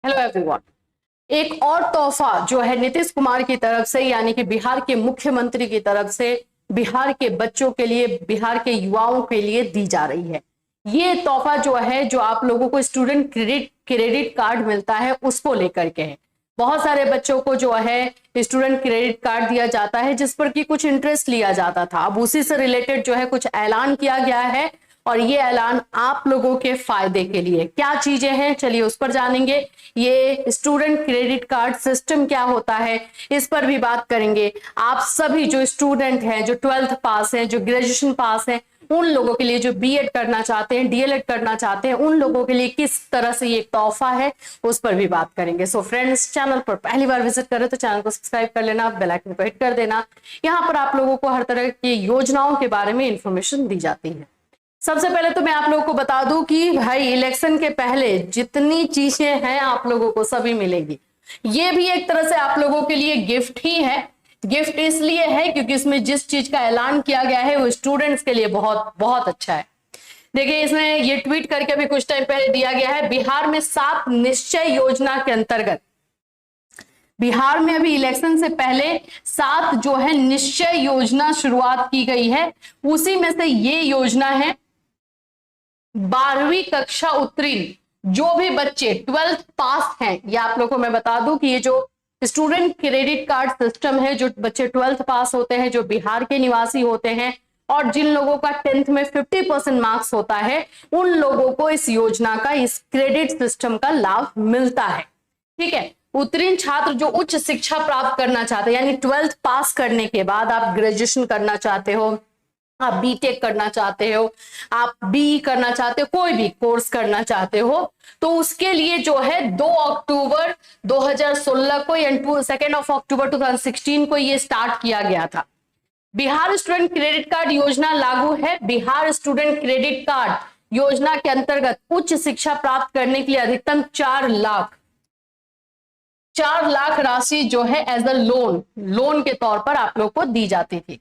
Hello everyone. एक और तोहफा जो है नीतीश कुमार की तरफ से यानी कि बिहार के मुख्यमंत्री की तरफ से बिहार के बच्चों के लिए, बिहार के युवाओं के लिए दी जा रही है। ये तोहफा जो है, जो आप लोगों को स्टूडेंट क्रेडिट कार्ड मिलता है, उसको लेकर के है। बहुत सारे बच्चों को जो है स्टूडेंट क्रेडिट कार्ड दिया जाता है जिस पर कि कुछ इंटरेस्ट लिया जाता था। अब उसी से रिलेटेड जो है कुछ ऐलान किया गया है और ये ऐलान आप लोगों के फायदे के लिए। क्या चीजें हैं, चलिए उस पर जानेंगे। ये स्टूडेंट क्रेडिट कार्ड सिस्टम क्या होता है, इस पर भी बात करेंगे। आप सभी जो स्टूडेंट हैं, जो 12th पास हैं, जो ग्रेजुएशन पास हैं, उन लोगों के लिए, जो बीएड करना चाहते हैं, डीएलएड करना चाहते हैं, उन लोगों के लिए किस तरह से ये तोहफा है, उस पर भी बात करेंगे। सो फ्रेंड्स, चैनल पर पहली बार विजिट करें तो चैनल को सब्सक्राइब कर लेना, बेल आइकन को हिट कर देना। यहाँ पर आप लोगों को हर तरह की योजनाओं के बारे में इंफॉर्मेशन दी जाती है। सबसे पहले तो मैं आप लोगों को बता दूं कि भाई इलेक्शन के पहले जितनी चीजें हैं आप लोगों को सभी मिलेगी। ये भी एक तरह से आप लोगों के लिए गिफ्ट ही है। गिफ्ट इसलिए है क्योंकि इसमें जिस चीज का ऐलान किया गया है वो स्टूडेंट्स के लिए बहुत बहुत अच्छा है। देखिए, इसमें ये ट्वीट करके भी कुछ टाइम पहले दिया गया है। बिहार में 7 निश्चय योजना के अंतर्गत, बिहार में अभी इलेक्शन से पहले 7 जो है निश्चय योजना शुरुआत की गई है। उसी में से ये योजना है 12वीं कक्षा उत्तीर्ण जो भी बच्चे 12th पास हैं। ये आप लोगों को मैं बता दूं कि ये जो स्टूडेंट क्रेडिट कार्ड सिस्टम है, जो बच्चे 12th पास होते हैं, जो बिहार के निवासी होते हैं और जिन लोगों का 10th में 50% मार्क्स होता है, उन लोगों को इस योजना का, इस क्रेडिट सिस्टम का लाभ मिलता है। ठीक है। उत्तीर्ण छात्र जो उच्च शिक्षा प्राप्त करना चाहते हैं, यानी 12th पास करने के बाद आप ग्रेजुएशन करना चाहते हो, आप बीटेक करना चाहते हो, आप बीई करना चाहते हो, कोई भी कोर्स करना चाहते हो, तो उसके लिए जो है 2 अक्टूबर 2016 को या 2 अक्टूबर 2016 को ये स्टार्ट किया गया था। बिहार स्टूडेंट क्रेडिट कार्ड योजना लागू है। बिहार स्टूडेंट क्रेडिट कार्ड योजना के अंतर्गत उच्च शिक्षा प्राप्त करने के लिए अधिकतम 4 लाख राशि जो है एज अ लोन के तौर पर आप लोग को दी जाती थी।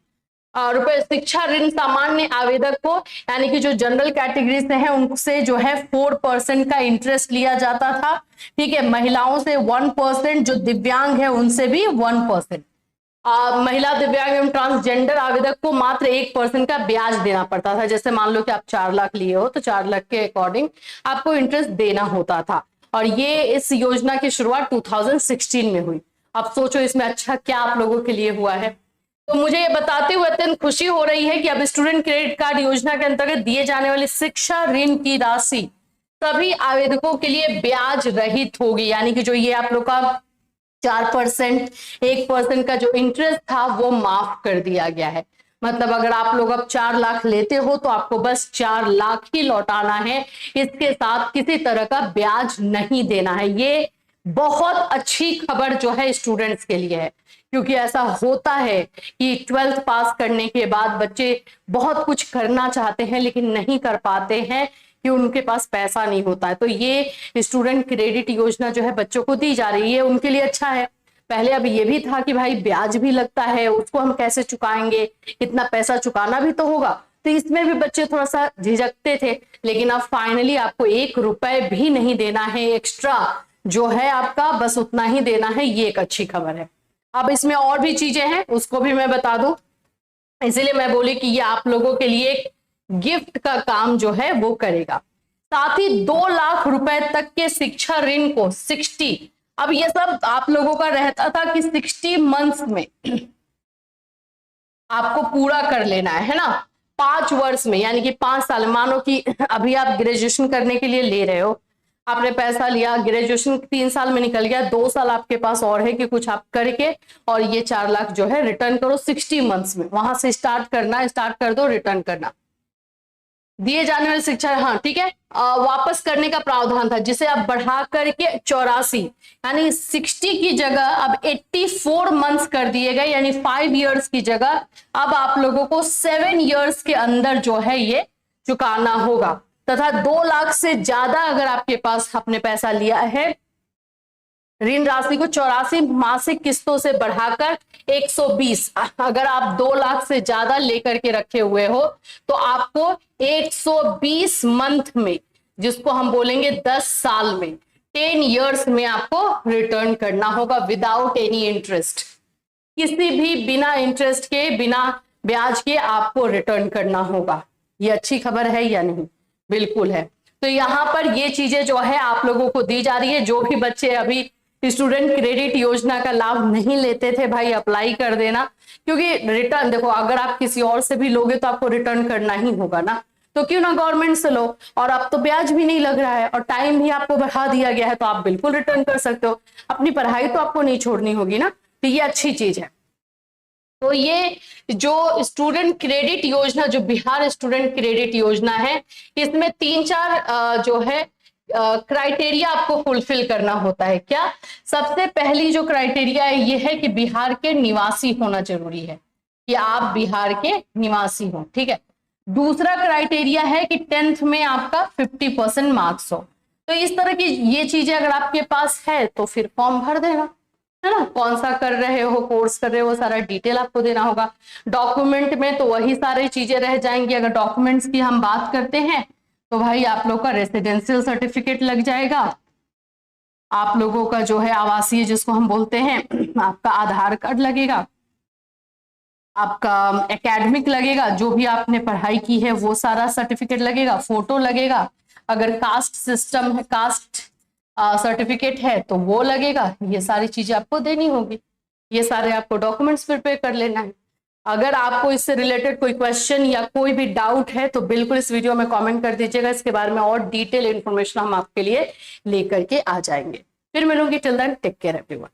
रुपए शिक्षा ऋण सामान्य आवेदक को, यानी कि जो जनरल कैटेगरी से हैं, उनसे जो है 4% का इंटरेस्ट लिया जाता था। ठीक है। महिलाओं से 1%, जो दिव्यांग है उनसे भी 1%। महिला, दिव्यांग एवं ट्रांसजेंडर आवेदक को मात्र 1% का ब्याज देना पड़ता था। जैसे मान लो कि आप 4 लाख लिए हो तो 4 लाख के अकॉर्डिंग आपको इंटरेस्ट देना होता था। और ये इस योजना की शुरुआत 2016 में हुई। अब सोचो इसमें अच्छा क्या आप लोगों के लिए हुआ है। तो मुझे ये बताते हुए अत्यंत खुशी हो रही है कि अब स्टूडेंट क्रेडिट कार्ड योजना के अंतर्गत दिए जाने वाली शिक्षा ऋण की राशि सभी आवेदकों के लिए ब्याज रहित होगी। यानी कि जो ये आप लोग का 4%, 1% का जो इंटरेस्ट था वो माफ कर दिया गया है। मतलब अगर आप लोग अब 4 लाख लेते हो तो आपको बस 4 लाख ही लौटाना है, इसके साथ किसी तरह का ब्याज नहीं देना है। ये बहुत अच्छी खबर जो है स्टूडेंट्स के लिए है, क्योंकि ऐसा होता है कि 12th पास करने के बाद बच्चे बहुत कुछ करना चाहते हैं लेकिन नहीं कर पाते हैं कि उनके पास पैसा नहीं होता है। तो ये स्टूडेंट क्रेडिट योजना जो है बच्चों को दी जा रही है, उनके लिए अच्छा है। पहले अब ये भी था कि भाई ब्याज भी लगता है, उसको हम कैसे चुकाएंगे, इतना पैसा चुकाना भी तो होगा। तो इसमें भी बच्चे थोड़ा सा झिझकते थे, लेकिन अब फाइनली आपको 1 रुपए भी नहीं देना है एक्स्ट्रा, जो है आपका बस उतना ही देना है। ये एक अच्छी खबर है। अब इसमें और भी चीजें हैं, उसको भी मैं बता दूं, इसीलिए मैं बोली कि ये आप लोगों के लिए गिफ्ट का काम जो है वो करेगा। साथ ही 2 लाख रुपए तक के शिक्षा ऋण को 60, अब ये सब आप लोगों का रहता था कि 60 मंथ्स में आपको पूरा कर लेना है ना, 5 वर्ष में, यानी कि 5 साल। मानो कि अभी आप ग्रेजुएशन करने के लिए ले रहे हो, आपने पैसा लिया, ग्रेजुएशन 3 साल में निकल गया, 2 साल आपके पास और है कि कुछ आप करके और ये 4 लाख जो है रिटर्न करो 60 मंथ्स में। वहां से स्टार्ट करना, स्टार्ट कर दो, रिटर्न करना। दिए जाने वाली शिक्षा, हाँ ठीक है, वापस करने का प्रावधान था, जिसे अब बढ़ा करके 84, यानी 60 की जगह अब 84 मंथ्स कर दिए गए, यानी 5 इयर्स की जगह अब आप लोगों को 7 इयर्स के अंदर जो है ये चुकाना होगा। तथा 2 लाख से ज्यादा अगर आपके पास आपने पैसा लिया है, ऋण राशि को 84 मासिक किस्तों से बढ़ाकर 120, अगर आप 2 लाख से ज्यादा लेकर के रखे हुए हो तो आपको 120 मंथ में, जिसको हम बोलेंगे 10 साल में, 10 years में आपको रिटर्न करना होगा विदाउट एनी इंटरेस्ट। किसी भी बिना इंटरेस्ट के, बिना ब्याज के आपको रिटर्न करना होगा। ये अच्छी खबर है या नहीं? बिल्कुल है। तो यहाँ पर ये चीजें जो है आप लोगों को दी जा रही है। जो भी बच्चे अभी स्टूडेंट क्रेडिट योजना का लाभ नहीं लेते थे, भाई अप्लाई कर देना, क्योंकि रिटर्न देखो, अगर आप किसी और से भी लोगे तो आपको रिटर्न करना ही होगा ना, तो क्यों ना गवर्नमेंट से लो। और अब तो ब्याज भी नहीं लग रहा है और टाइम भी आपको बढ़ा दिया गया है, तो आप बिल्कुल रिटर्न कर सकते हो। अपनी पढ़ाई तो आपको नहीं छोड़नी होगी ना, तो ये अच्छी चीज है। तो ये जो स्टूडेंट क्रेडिट योजना, जो बिहार स्टूडेंट क्रेडिट योजना है, इसमें 3-4 जो है क्राइटेरिया आपको फुलफिल करना होता है। क्या? सबसे पहली जो क्राइटेरिया है ये है कि बिहार के निवासी होना जरूरी है, कि आप बिहार के निवासी हो, ठीक है। दूसरा क्राइटेरिया है कि 10th में आपका 50% मार्क्स हो। तो इस तरह की ये चीजें अगर आपके पास है तो फिर फॉर्म भर देना, है ना। कौन सा कर रहे हो, कोर्स कर रहे हो, सारा डिटेल आपको देना होगा। डॉक्यूमेंट में तो वही सारी चीजें रह जाएंगी। अगर डॉक्यूमेंट्स की हम बात करते हैं तो भाई आप लोग का रेसिडेंशियल सर्टिफिकेट लग जाएगा, आप लोगों का जो है आवासीय जिसको हम बोलते हैं, आपका आधार कार्ड लगेगा, आपका एकेडमिक लगेगा, जो भी आपने पढ़ाई की है वो सारा सर्टिफिकेट लगेगा, फोटो लगेगा, अगर कास्ट सिस्टम है, कास्ट सर्टिफिकेट है तो वो लगेगा। ये सारी चीजें आपको देनी होगी, ये सारे आपको डॉक्यूमेंट्स प्रिपेयर कर लेना है। अगर आपको इससे रिलेटेड कोई क्वेश्चन या कोई भी डाउट है तो बिल्कुल इस वीडियो में कमेंट कर दीजिएगा, इसके बारे में और डिटेल इंफॉर्मेशन हम आपके लिए लेकर के आ जाएंगे। फिर मिलूंगी, till then take care everyone.